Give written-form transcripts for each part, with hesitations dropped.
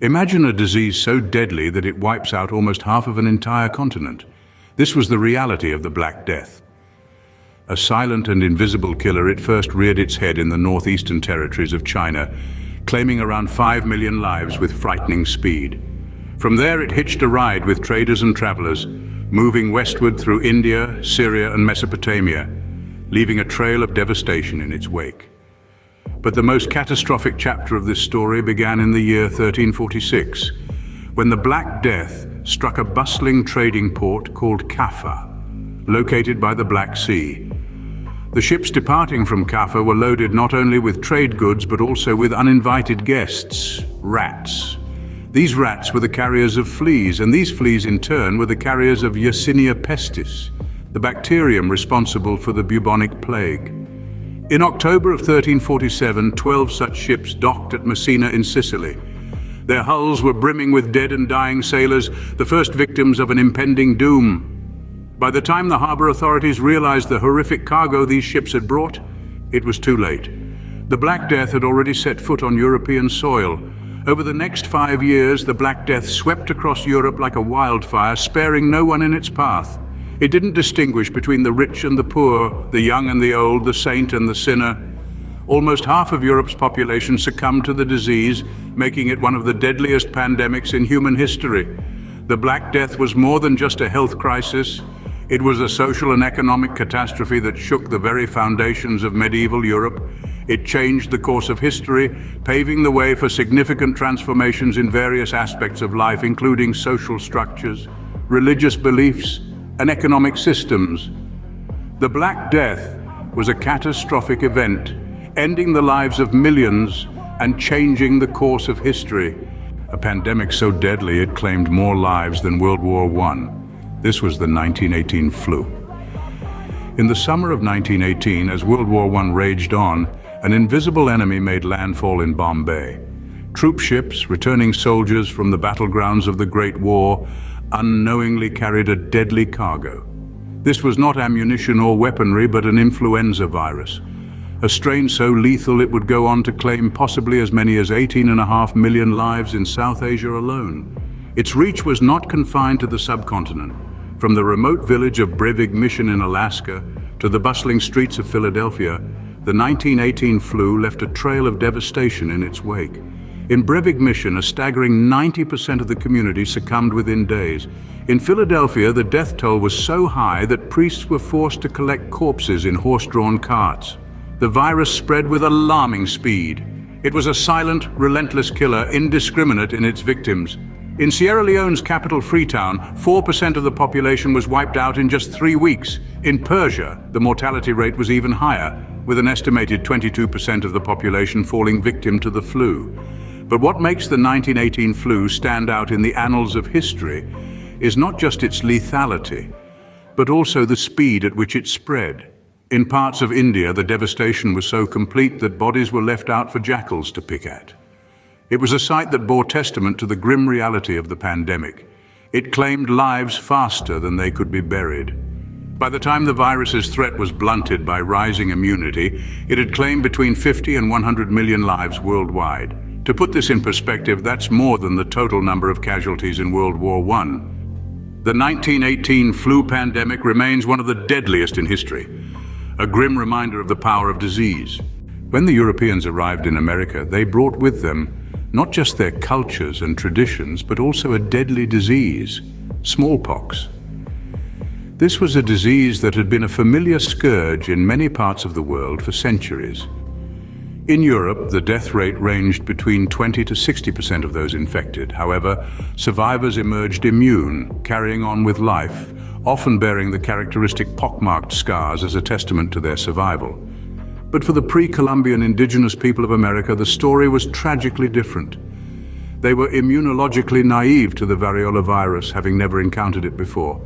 Imagine a disease so deadly that it wipes out almost half of an entire continent. This was the reality of the Black Death. A silent and invisible killer, it first reared its head in the northeastern territories of China, claiming around 5 million lives with frightening speed. From there it hitched a ride with traders and travelers, moving westward through India, Syria and Mesopotamia, leaving a trail of devastation in its wake. But the most catastrophic chapter of this story began in the year 1346, when the Black Death struck a bustling trading port called Kaffa, located by the Black Sea. The ships departing from Kaffa were loaded not only with trade goods but also with uninvited guests, rats. These rats were the carriers of fleas, and these fleas in turn were the carriers of Yersinia pestis, the bacterium responsible for the bubonic plague. In October of 1347, 12 such ships docked at Messina in Sicily. Their hulls were brimming with dead and dying sailors, the first victims of an impending doom. By the time the harbor authorities realized the horrific cargo these ships had brought, it was too late. The Black Death had already set foot on European soil. Over the next 5 years, the Black Death swept across Europe like a wildfire, sparing no one in its path. It didn't distinguish between the rich and the poor, the young and the old, the saint and the sinner. Almost half of Europe's population succumbed to the disease, making it one of the deadliest pandemics in human history. The Black Death was more than just a health crisis. It was a social and economic catastrophe that shook the very foundations of medieval Europe. It changed the course of history, paving the way for significant transformations in various aspects of life, including social structures, religious beliefs, and economic systems. The Black Death was a catastrophic event, ending the lives of millions and changing the course of history. A pandemic so deadly it claimed more lives than World War I. This was the 1918 flu. In the summer of 1918, as World War I raged on, an invisible enemy made landfall in Bombay. Troop ships, returning soldiers from the battlegrounds of the Great War, unknowingly carried a deadly cargo. This was not ammunition or weaponry, but an influenza virus, a strain so lethal it would go on to claim possibly as many as 18.5 million lives in South Asia alone. Its reach was not confined to the subcontinent. From the remote village of Breivik Mission in Alaska to the bustling streets of Philadelphia, the 1918 flu left a trail of devastation in its wake. In Breivik Mission, a staggering 90% of the community succumbed within days. In Philadelphia, the death toll was so high that priests were forced to collect corpses in horse-drawn carts. The virus spread with alarming speed. It was a silent, relentless killer, indiscriminate in its victims. In Sierra Leone's capital, Freetown, 4% of the population was wiped out in just 3 weeks. In Persia, the mortality rate was even higher, with an estimated 22% of the population falling victim to the flu. But what makes the 1918 flu stand out in the annals of history is not just its lethality, but also the speed at which it spread. In parts of India, the devastation was so complete that bodies were left out for jackals to pick at. It was a sight that bore testament to the grim reality of the pandemic. It claimed lives faster than they could be buried. By the time the virus's threat was blunted by rising immunity, it had claimed between 50 and 100 million lives worldwide. To put this in perspective, that's more than the total number of casualties in World War I. The 1918 flu pandemic remains one of the deadliest in history, a grim reminder of the power of disease. When the Europeans arrived in America, they brought with them not just their cultures and traditions, but also a deadly disease, smallpox. This was a disease that had been a familiar scourge in many parts of the world for centuries. In Europe, the death rate ranged between 20 to 60% of those infected. However, survivors emerged immune, carrying on with life, often bearing the characteristic pockmarked scars as a testament to their survival. But for the pre-Columbian indigenous people of America, the story was tragically different. They were immunologically naive to the variola virus, having never encountered it before.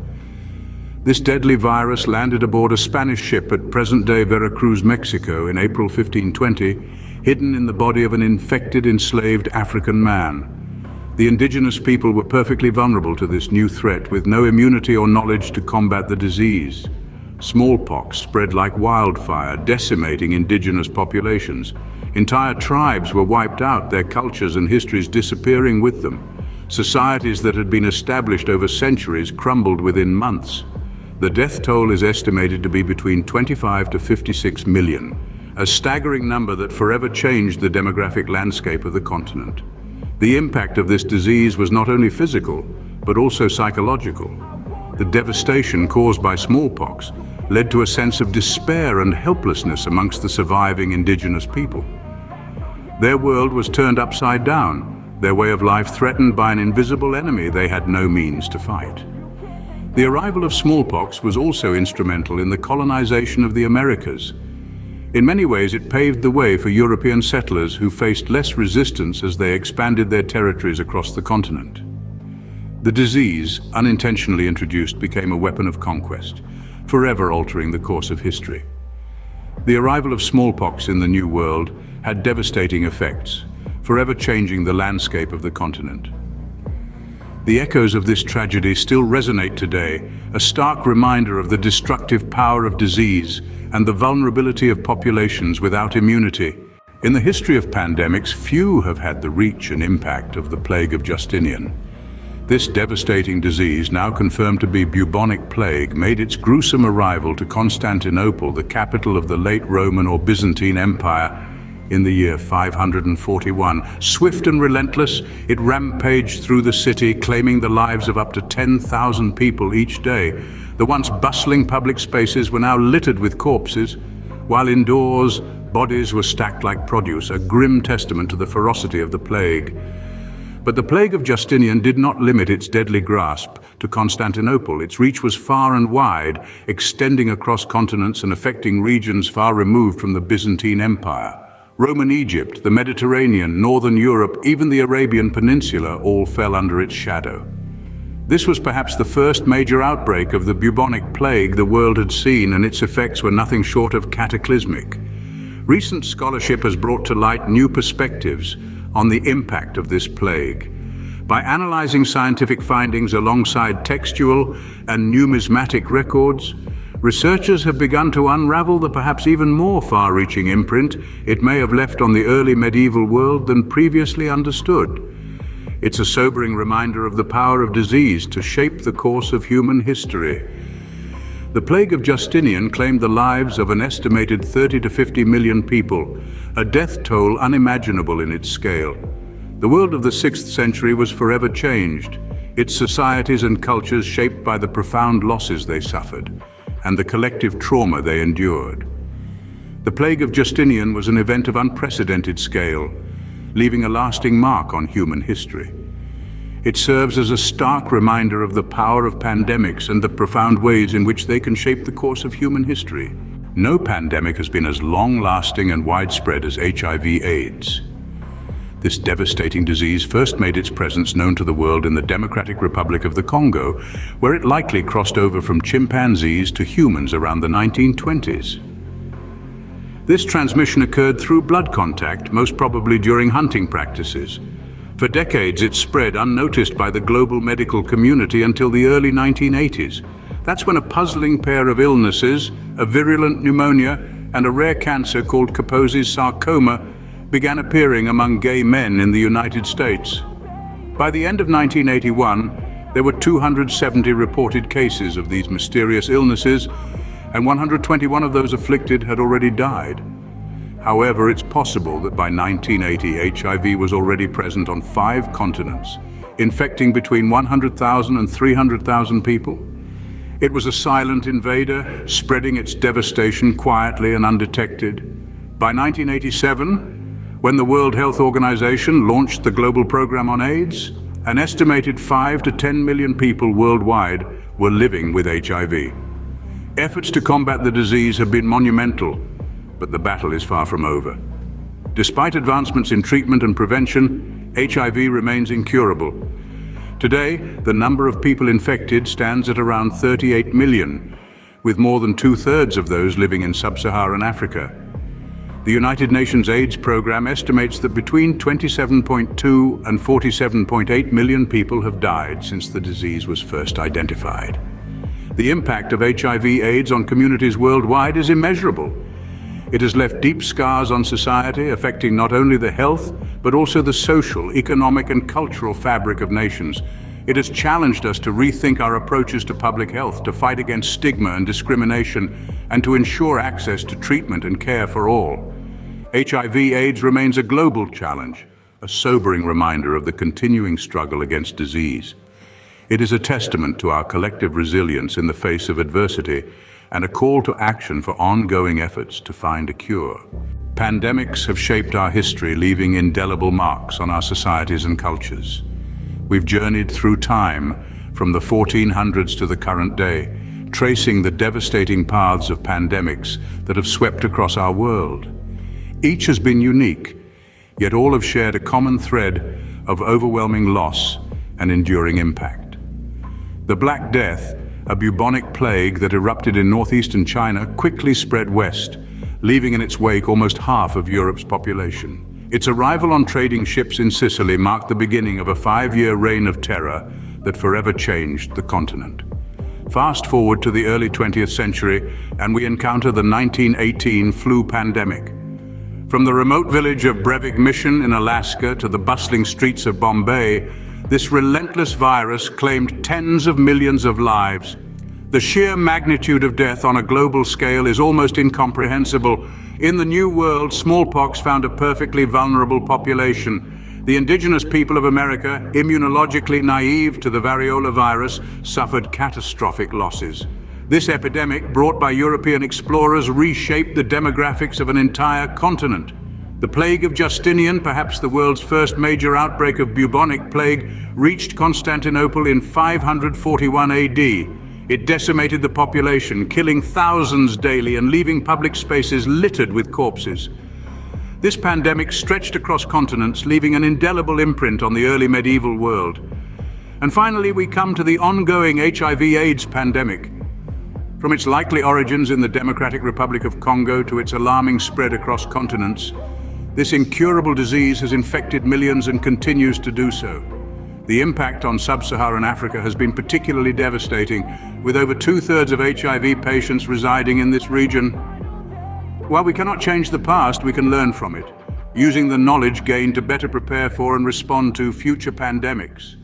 This deadly virus landed aboard a Spanish ship at present-day Veracruz, Mexico in April 1520, hidden in the body of an infected, enslaved African man. The indigenous people were perfectly vulnerable to this new threat, with no immunity or knowledge to combat the disease. Smallpox spread like wildfire, decimating indigenous populations. Entire tribes were wiped out, their cultures and histories disappearing with them. Societies that had been established over centuries crumbled within months. The death toll is estimated to be between 25 to 56 million, a staggering number that forever changed the demographic landscape of the continent. The impact of this disease was not only physical, but also psychological. The devastation caused by smallpox led to a sense of despair and helplessness amongst the surviving indigenous people. Their world was turned upside down, their way of life threatened by an invisible enemy they had no means to fight. The arrival of smallpox was also instrumental in the colonization of the Americas. In many ways, it paved the way for European settlers who faced less resistance as they expanded their territories across the continent. The disease, unintentionally introduced, became a weapon of conquest, forever altering the course of history. The arrival of smallpox in the New World had devastating effects, forever changing the landscape of the continent. The echoes of this tragedy still resonate today, a stark reminder of the destructive power of disease and the vulnerability of populations without immunity. In the history of pandemics, few have had the reach and impact of the plague of Justinian. This devastating disease, now confirmed to be bubonic plague, made its gruesome arrival to Constantinople, the capital of the late Roman or Byzantine Empire, in the year 541. Swift and relentless, it rampaged through the city, claiming the lives of up to 10,000 people each day. The once bustling public spaces were now littered with corpses, while indoors, bodies were stacked like produce, a grim testament to the ferocity of the plague. But the plague of Justinian did not limit its deadly grasp to Constantinople. Its reach was far and wide, extending across continents and affecting regions far removed from the Byzantine Empire. Roman Egypt, the Mediterranean, Northern Europe, even the Arabian Peninsula all fell under its shadow. This was perhaps the first major outbreak of the bubonic plague the world had seen, and its effects were nothing short of cataclysmic. Recent scholarship has brought to light new perspectives on the impact of this plague. By analyzing scientific findings alongside textual and numismatic records, researchers have begun to unravel the perhaps even more far-reaching imprint it may have left on the early medieval world than previously understood. It's a sobering reminder of the power of disease to shape the course of human history. The plague of Justinian claimed the lives of an estimated 30 to 50 million people, a death toll unimaginable in its scale. The world of the 6th century was forever changed, its societies and cultures shaped by the profound losses they suffered and the collective trauma they endured. The plague of Justinian was an event of unprecedented scale, leaving a lasting mark on human history. It serves as a stark reminder of the power of pandemics and the profound ways in which they can shape the course of human history. No pandemic has been as long-lasting and widespread as HIV/AIDS. This devastating disease first made its presence known to the world in the Democratic Republic of the Congo, where it likely crossed over from chimpanzees to humans around the 1920s. This transmission occurred through blood contact, most probably during hunting practices. For decades, it spread unnoticed by the global medical community until the early 1980s. That's when a puzzling pair of illnesses, a virulent pneumonia and a rare cancer called Kaposi's sarcoma, began appearing among gay men in the United States. By the end of 1981, there were 270 reported cases of these mysterious illnesses, and 121 of those afflicted had already died. However, it's possible that by 1980, HIV was already present on 5 continents, infecting between 100,000 and 300,000 people. It was a silent invader, spreading its devastation quietly and undetected. By 1987, when the World Health Organization launched the global program on AIDS, an estimated 5 to 10 million people worldwide were living with HIV. Efforts to combat the disease have been monumental, but the battle is far from over. Despite advancements in treatment and prevention, HIV remains incurable. Today, the number of people infected stands at around 38 million, with more than 2/3 of those living in sub-Saharan Africa. The United Nations AIDS program estimates that between 27.2 and 47.8 million people have died since the disease was first identified. The impact of HIV/AIDS on communities worldwide is immeasurable. It has left deep scars on society, affecting not only the health, but also the social, economic, and cultural fabric of nations. It has challenged us to rethink our approaches to public health, to fight against stigma and discrimination, and to ensure access to treatment and care for all. HIV/AIDS remains a global challenge, a sobering reminder of the continuing struggle against disease. It is a testament to our collective resilience in the face of adversity and a call to action for ongoing efforts to find a cure. Pandemics have shaped our history, leaving indelible marks on our societies and cultures. We've journeyed through time, from the 1400s to the current day, tracing the devastating paths of pandemics that have swept across our world. Each has been unique, yet all have shared a common thread of overwhelming loss and enduring impact. The Black Death, a bubonic plague that erupted in northeastern China, quickly spread west, leaving in its wake almost half of Europe's population. Its arrival on trading ships in Sicily marked the beginning of a 5-year reign of terror that forever changed the continent. Fast forward to the early 20th century, and we encounter the 1918 flu pandemic. From the remote village of Breivik Mission in Alaska to the bustling streets of Bombay, this relentless virus claimed tens of millions of lives. The sheer magnitude of death on a global scale is almost incomprehensible. In the New World, smallpox found a perfectly vulnerable population. The indigenous people of America, immunologically naive to the variola virus, suffered catastrophic losses. This epidemic, brought by European explorers, reshaped the demographics of an entire continent. The plague of Justinian, perhaps the world's first major outbreak of bubonic plague, reached Constantinople in 541 AD. It decimated the population, killing thousands daily and leaving public spaces littered with corpses. This pandemic stretched across continents, leaving an indelible imprint on the early medieval world. And finally, we come to the ongoing HIV/AIDS pandemic. From its likely origins in the Democratic Republic of Congo to its alarming spread across continents, this incurable disease has infected millions and continues to do so. The impact on sub-Saharan Africa has been particularly devastating, with over 2/3 of HIV patients residing in this region. While we cannot change the past, we can learn from it, using the knowledge gained to better prepare for and respond to future pandemics.